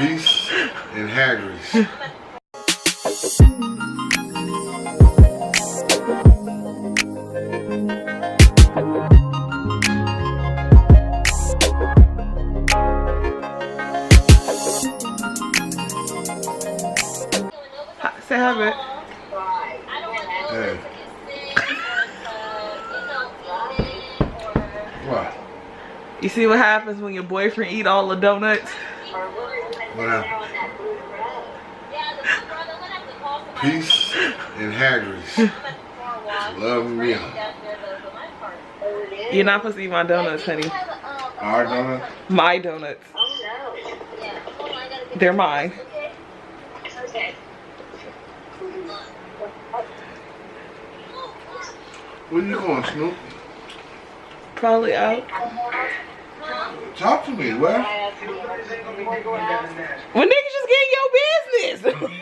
Peace and hair grease. Say hi, babe. Hey. What? You see what happens when your boyfriend eat all the donuts? What happened? Peace and hair grease. Love me up. You're not supposed to eat my donuts, honey. Our donuts? My donuts. They're mine. Where you going, Snoop? Probably out. Talk to me, where? Well, niggas just get your business.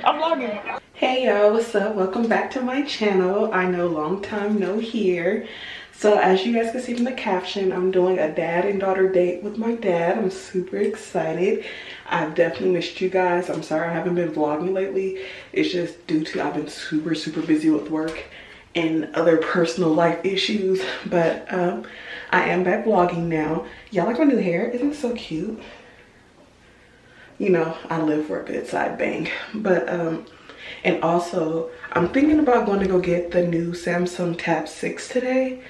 I'm vlogging. Hey y'all, what's up? Welcome back to my channel. I know, long time no here. So as you guys can see from the caption, I'm doing a dad and daughter date with my dad. I'm super excited. I've definitely missed you guys. I'm sorry I haven't been vlogging lately. It's just due to I've been super busy with work and other personal life issues. But I am back vlogging now. Y'all like my new hair? Isn't it so cute? You know, I live for a good side bang. But and also I'm thinking about going to go get the new Samsung Tab 6 today.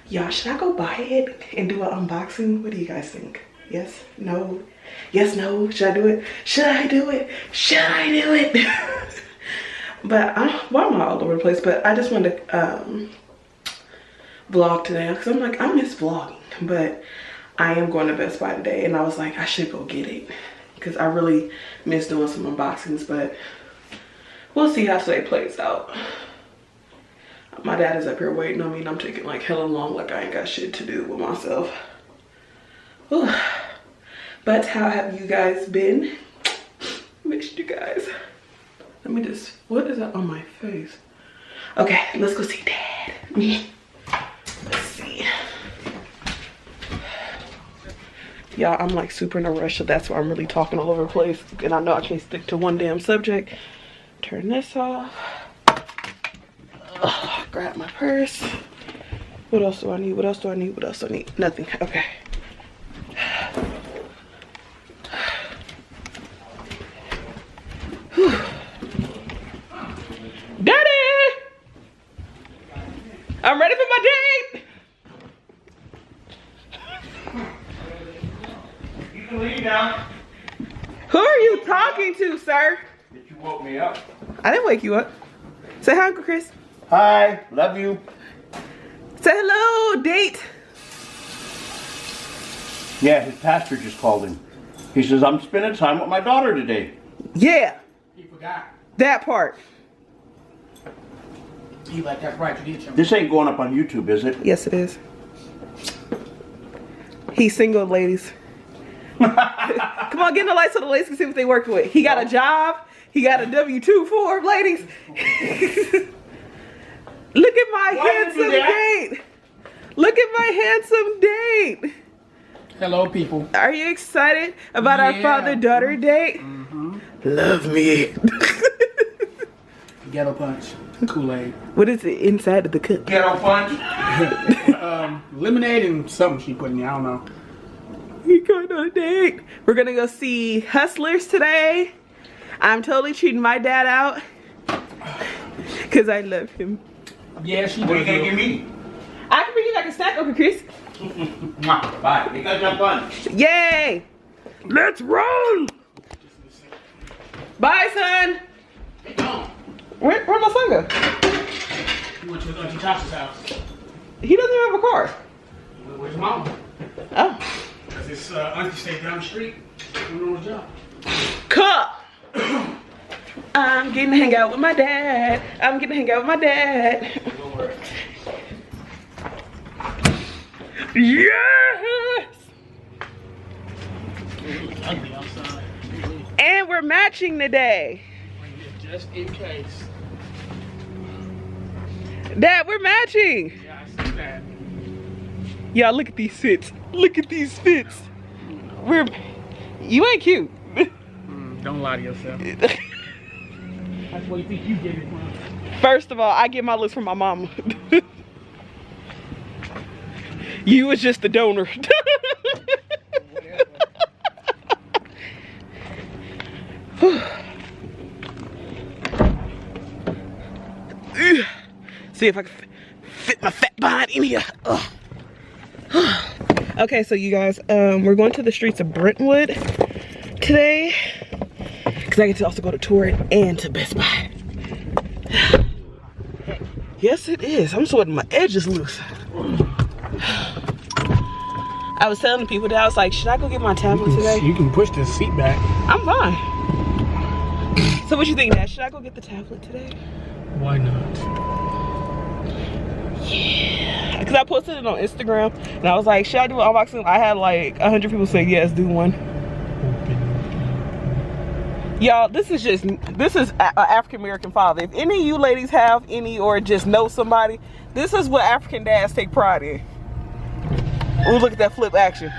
Y'all, should I go buy it and do an unboxing? What do you guys think? Yes? No? Yes? No? Should I do it? Should I do it? Should I do it? But well, I'm all over the place, but I just wanted to vlog today because I'm like, I miss vlogging. But I am going to Best Buy today, and I was like, I should go get it because I really miss doing some unboxings. But we'll see how today plays out. My dad is up here waiting on me, and I'm taking like hella long, like I ain't got shit to do with myself. Whew. But how have you guys been? Missed you guys. Let me just, what is that on my face? Okay, let's go see Dad. Let's see. Y'all, I'm like super in a rush, so that's why I'm really talking all over the place. And I know I can't stick to one damn subject. Turn this off. Ugh, grab my purse. What else do I need? What else do I need? What else do I need? Nothing. Okay. Whew. Daddy! I'm ready for my date! You can leave now. Who are you talking to, sir? Did you woke me up? I didn't wake you up. Say hi, Uncle Chris. Hi, love you. Say hello, date. Yeah, his pastor just called him. He says, I'm spending time with my daughter today. Yeah. He forgot. That part. He like that right tradition. This ain't going up on YouTube, is it? Yes, it is. He's single, ladies. Come on, get in the light so the ladies can see what they worked with. He got a job. He got a W-2 form, ladies. Look at my handsome date. Look at my handsome date. Hello, people. Are you excited about our father-daughter date? Love me. Ghetto punch. Kool-Aid. What is it inside of the cup? Ghetto punch. Lemonade and something she put in there. I don't know. We're going on a date. We're gonna go see Hustlers today. I'm totally treating my dad out because I love him. Yeah, she What are you does. gonna give me? I can bring you like a snack, Uncle Chris. Bye. You got jump on. Yay! Let's roll! Bye, son. Hey, don't. Where'd my son go? He went to his Auntie Tasha's house. He doesn't have a car. Where's his mom? Oh. Because his auntie stayed down the street. Went on his job. Cup. I'm getting to hang out with my dad. I'm getting to hang out with my dad. Don't worry. Yes! It's ugly outside. And we're matching today. Just in case. Dad, we're matching. Yeah, I see that. Y'all, look at these fits. Look at these fits. We're You ain't cute. Don't lie to yourself. That's where you think you get it from. First of all, I get my looks from my mama. You was just the donor. See if I can fit my fat behind in here. Okay, so you guys, we're going to the streets of Brentwood today because I get to also go to Torrent and to Best Buy. Yes, it is. I'm sweating my edges loose. I was telling people that I was like, should I go get my tablet today? You can push the seat back. I'm fine. So what you think, Dad? Should I go get the tablet today? Why not? Yeah. Because I posted it on Instagram and I was like, should I do an unboxing? I had like 100 people say yes, do one. Y'all, this is an African American father. If any of you ladies have any or just know somebody, this is what African dads take pride in. Ooh, look at that flip action.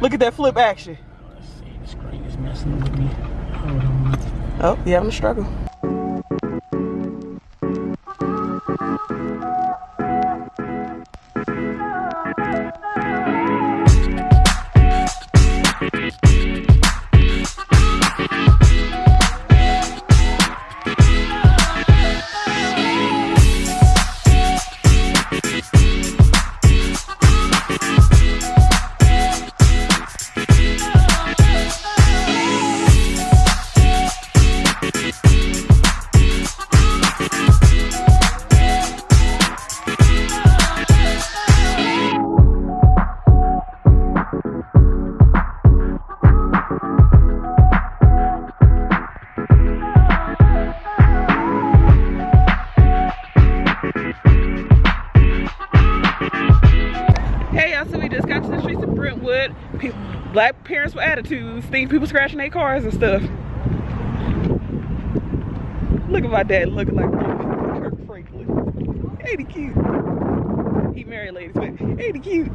Look at that flip action. Let's see, the screen is messing with me. Hold on. Oh, you having a struggle. Black parents with attitudes think people scratching their cars and stuff. Look at my dad looking like Kirk Franklin. Ain't he cute? He married ladies, but ain't he cute?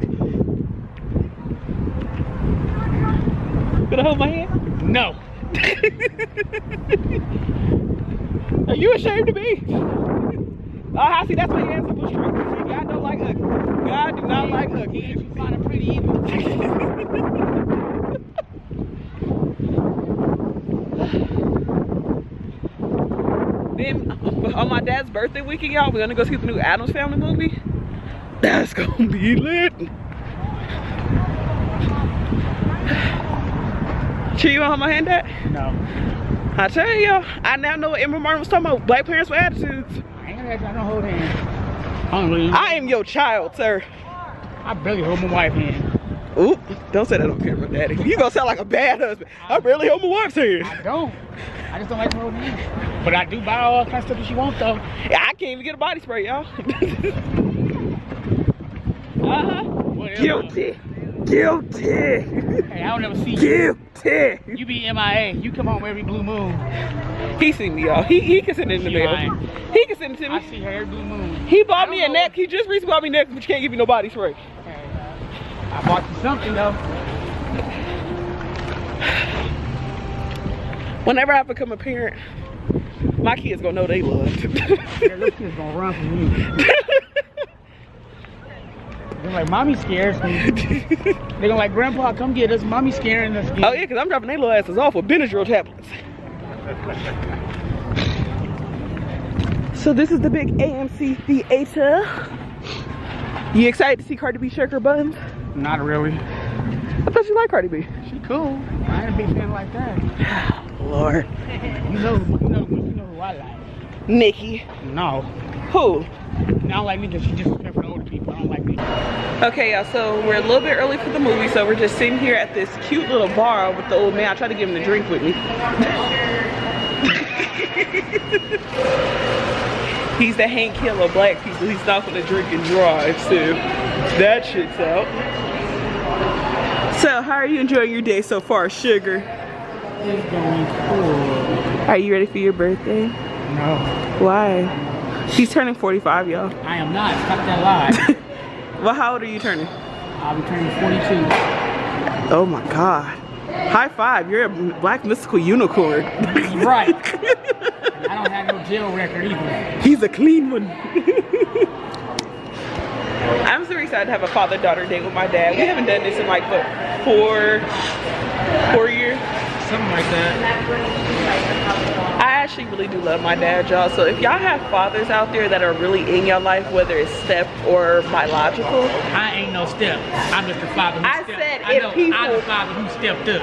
Gonna hold my hand? No. Are you ashamed of me? Oh, I see, that's my answer for straight. God don't like ugly. God do not like ugly. You find it pretty evil. Then on my dad's birthday weekend, y'all, we're gonna go see the new Addams Family movie. That's gonna be lit. Cheer, you wanna hold my hand, Dad? No. I tell y'all, I now know what Emma Martin was talking about. Black parents with attitudes. I ain't gonna have no hold hands. I am your child, sir. I barely hold my wife's hand. Oop, don't say that on camera, Daddy. You gonna sound like a bad husband. I barely hold my wife's hand. I don't. I just don't like to hold hands. But I do buy all kinds of stuff that she wants, though. I can't even get a body spray, y'all. Guilty. Guilty. Hey, I don't ever see you. Guilty. You be MIA. You come home every blue moon. He see me, y'all. He can send it in the mail. He can send it to me. I see her every blue moon. He bought me a neck. He just recently bought me a neck, but you can't give me no body spray. Okay. I bought you something, though. Whenever I become a parent, my kids gonna know they loved. Yeah, those kids gonna run from you. They're like, mommy scares me. They're gonna like, Grandpa, come get us. Mommy scaring us. Oh yeah, because I'm dropping their little asses off with Benadryl tablets. So this is the big AMC theater. You excited to see Cardi B shake her buttons? Not really. I thought you liked Cardi B. She cool. I ain't a big fan like that. Lord. You know who I like. Nikki. No. Who? I don't like Nikki. She just for older people. I don't like Nikki. Okay, y'all, so we're a little bit early for the movie, so we're just sitting here at this cute little bar with the old man. I tried to give him a drink with me. He's the Hank Hill of black people. He's not gonna drink and drive, so that shit's out. So, how are you enjoying your day so far, sugar? It's going cool. Are you ready for your birthday? No. Why? He's turning 45, y'all. I am not. Stop that lie. Well, how old are you turning? I'll be turning 42. Oh my God. High five, you're a black mystical unicorn. Right. I don't have no jail record either. He's a clean one. I'm super excited to have a father-daughter date with my dad. We haven't done this in like, what, four years? Something like that. I actually really do love my dad, y'all. So if y'all have fathers out there that are really in your life, whether it's step or biological. I ain't no step. I'm just the father who I stepped. said I if know, people. I'm the father who stepped up.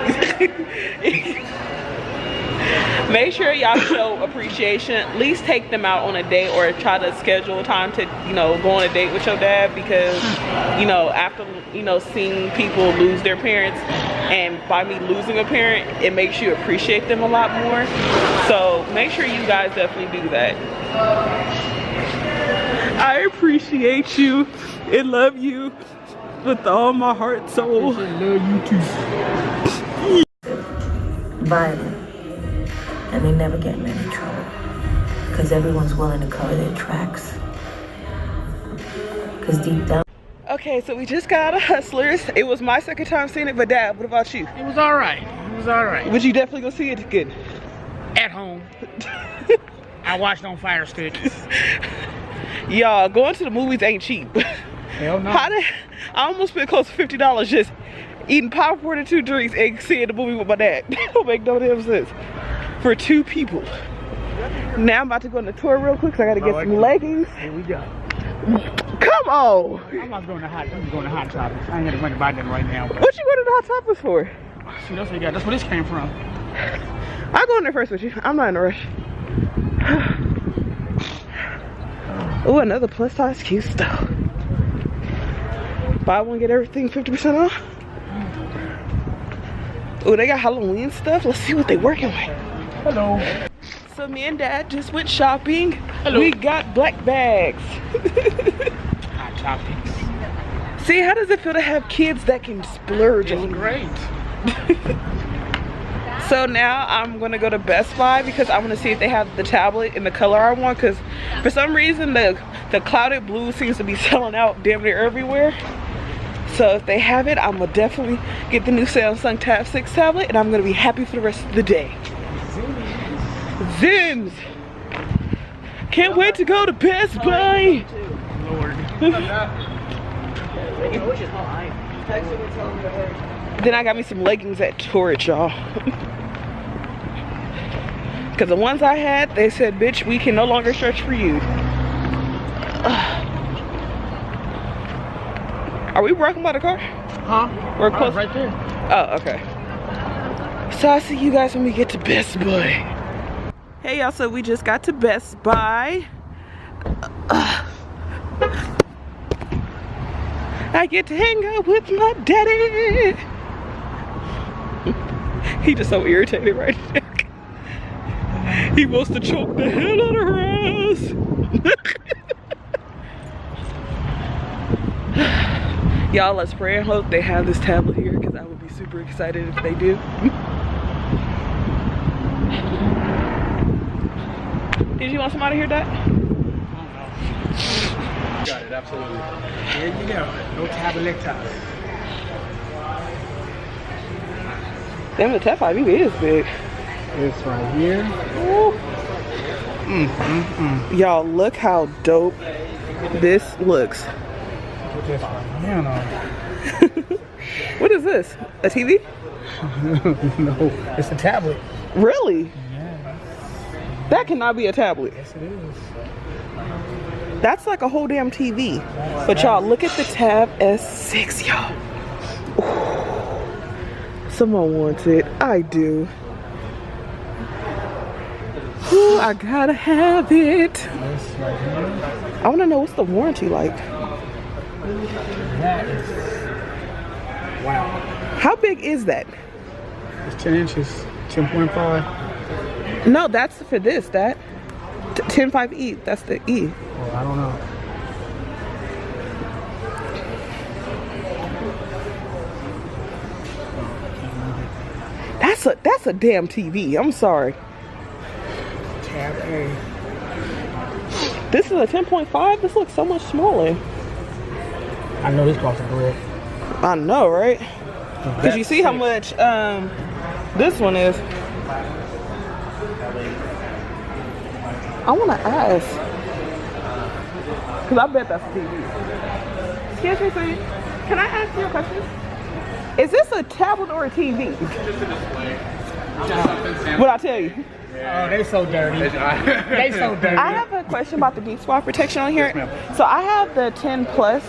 Make sure y'all show appreciation. At least take them out on a date or try to schedule time to, you know, go on a date with your dad, because, you know, after, you know, seeing people lose their parents, and by me losing a parent, it makes you appreciate them a lot more. So make sure you guys definitely do that. I appreciate you and love you with all my heart and soul. I love you too. Violent. And they never get in any trouble. Because everyone's willing to cover their tracks. Because deep down. Okay, so we just got out of Hustlers. It was my second time seeing it, but Dad, what about you? It was alright. It was alright. Would you definitely go see it again? At home. I watched on Fire Stick. Y'all, going to the movies ain't cheap. Hell no. I almost spent close to $50 just eating popcorn and 2 drinks and seeing the movie with my dad. That don't make no damn sense. For 2 people. Now I'm about to go on the tour real quick, so I gotta get some leggings. Here we go. Come on! I'm not going to Hot Topics. I ain't gonna money buy them right now. But. What you going to the Hot Topics for? See, that's what you got. That's where this came from. I'll go in there first with you. I'm not in a rush. Oh, another plus size cute stuff. Buy one, get everything 50% off. Oh, they got Halloween stuff. Let's see what they working with. Hello. So me and Dad just went shopping. Hello. We got black bags. Hot Topics. See, how does it feel to have kids that can splurge It's on you? great. So now I'm gonna go to Best Buy because I want to see if they have the tablet in the color I want, because for some reason the clouded blue seems to be selling out damn near everywhere. So if they have it, I'm gonna definitely get the new Samsung Tab 6 tablet, and I'm gonna be happy for the rest of the day. Zims! Can't wait to go to Best Buy! Lord. Then I got me some leggings at Torrid, y'all. Because the ones I had, they said, bitch, we can no longer search for you. Are we walking by the car? Huh? We're close. Right there. Oh, okay. So I'll see you guys when we get to Best Buy. Hey y'all, so we just got to Best Buy. I get to hang out with my daddy. He just so irritated right now. He wants to choke the hell out of her ass. Y'all, let's pray and hope they have this tablet here, because I would be super excited if they do. Did you want somebody to hear that? Got it, absolutely. Here you go. No tablet time. Damn, the Tab 5e is big. It's right here. Y'all, look how dope this looks. Put this right here on. What is this? A TV? No, it's a tablet. Really? Yeah. That cannot be a tablet. Yes, it is. That's like a whole damn TV. But y'all, look at the Tab S6, y'all. Someone wants it. I do. Ooh, I gotta have it. This right here. I wanna know, what's the warranty like? That is. Wow. How big is that? It's 10 inches. 10.5. No, that's for this, that. 10.5E, that's the E. Oh, I don't know. That's a damn TV. I'm sorry. Tab A. This is a 10.5. This looks so much smaller. I know this costs a bread. I know, right? Because you see how much This one is. I want to ask. Because I bet that's a TV. Excuse me, sir. Can I ask you a question? Is this a tablet or a TV? Just a display. What I tell you? Oh, they so dirty. They so dirty. I have a question about the deep swap protection on here. So I have the 10 plus,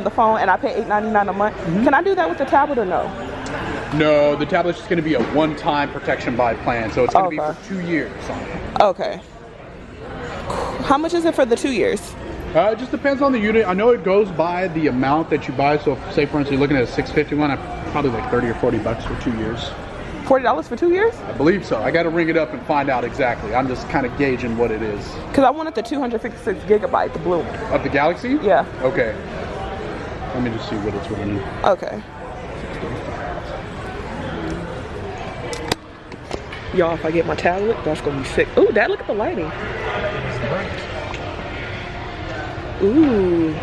the phone, and I pay $8.99 a month. Can I do that with the tablet or no? No, the tablet's just going to be a one-time protection by plan, so it's going to be for 2 years on it. Okay. How much is it for the 2 years? It just depends on the unit. I know it goes by the amount that you buy. So, if, say for instance, you're looking at a 651, probably like 30 or 40 bucks for 2 years. $40 for 2 years? I believe so. I got to ring it up and find out exactly. I'm just kind of gauging what it is. Because I wanted the 256 gigabyte, the blue one. Of the Galaxy? Yeah. Okay. Let me just see what it's running. Okay. Y'all, if I get my tablet, that's gonna be sick. Ooh, Dad, look at the lighting. Ooh.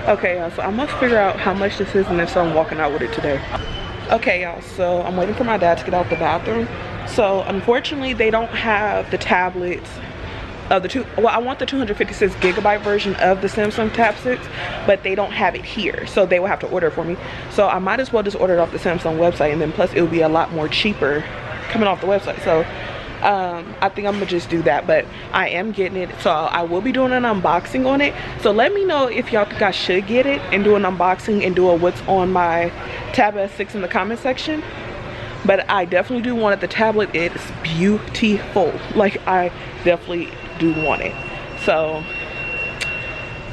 Okay, y'all, so I must figure out how much this is and if so I'm walking out with it today. Okay, y'all, so I'm waiting for my dad to get out the bathroom. So unfortunately, they don't have the tablets of the I want the 256 gigabyte version of the Samsung Tab 6, but they don't have it here, so they will have to order it for me. So I might as well just order it off the Samsung website, and then plus it will be a lot more cheaper coming off the website. So I think I'm gonna just do that, but I am getting it, so I will be doing an unboxing on it. So let me know if y'all think I should get it and do an unboxing and do a what's on my Tab S6 in the comment section. But I definitely do want it. The tablet is beautiful. Like, I definitely do want it. So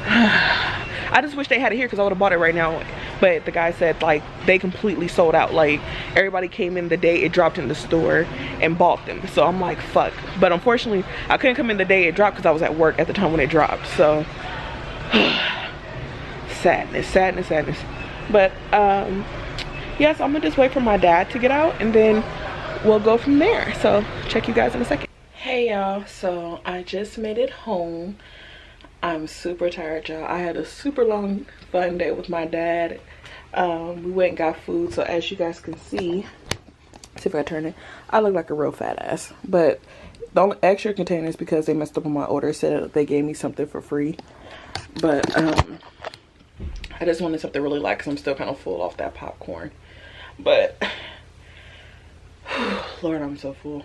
I just wish they had it here because I would have bought it right now. But the guy said like they completely sold out. Like everybody came in the day it dropped in the store and bought them. So I'm like, fuck. But unfortunately I couldn't come in the day it dropped because I was at work at the time when it dropped. So sadness, sadness, sadness. But yes, I'm gonna just wait for my dad to get out and then we'll go from there. So check you guys in a second. Hey y'all, so I just made it home. I'm super tired, y'all. I had a super long fun day with my dad. We went and got food, so as you guys can see if I turn it, I look like a real fat ass. But the only extra container is because they messed up on my order, said they gave me something for free. But I just wanted something really light because I'm still kind of full off that popcorn. But Lord, I'm so full.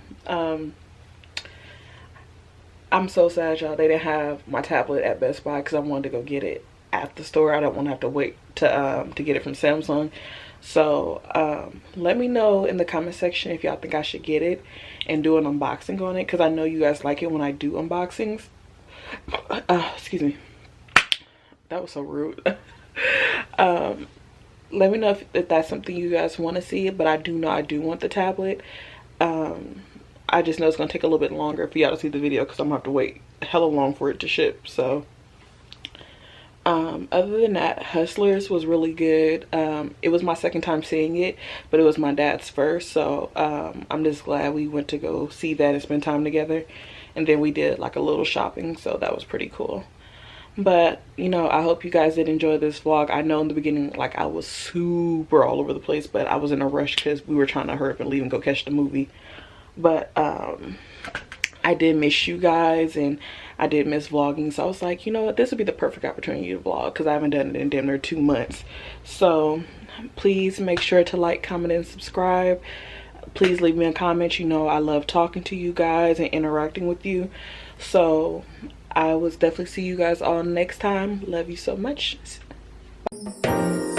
I'm so sad, y'all. They didn't have my tablet at Best Buy because I wanted to go get it at the store. I don't want to have to wait to get it from Samsung. So let me know in the comment section if y'all think I should get it and do an unboxing on it, because I know you guys like it when I do unboxings. Excuse me. That was so rude. Let me know if that's something you guys want to see, but I do know I do want the tablet. I just know it's gonna take a little bit longer for y'all to see the video because I'm gonna have to wait hella long for it to ship. So other than that, Hustlers was really good. It was my second time seeing it, but it was my dad's first, so I'm just glad we went to go see that and spend time together. And then we did like a little shopping, so that was pretty cool. But you know, I hope you guys did enjoy this vlog. I know in the beginning like I was super all over the place, but I was in a rush because we were trying to hurry up and leave and go catch the movie. But I did miss you guys and I did miss vlogging, so I was like, you know what, this would be the perfect opportunity to vlog because I haven't done it in damn near 2 months. So please make sure to like, comment, and subscribe. Please leave me a comment. You know I love talking to you guys and interacting with you. So I will definitely see you guys all next time. Love you so much. Bye.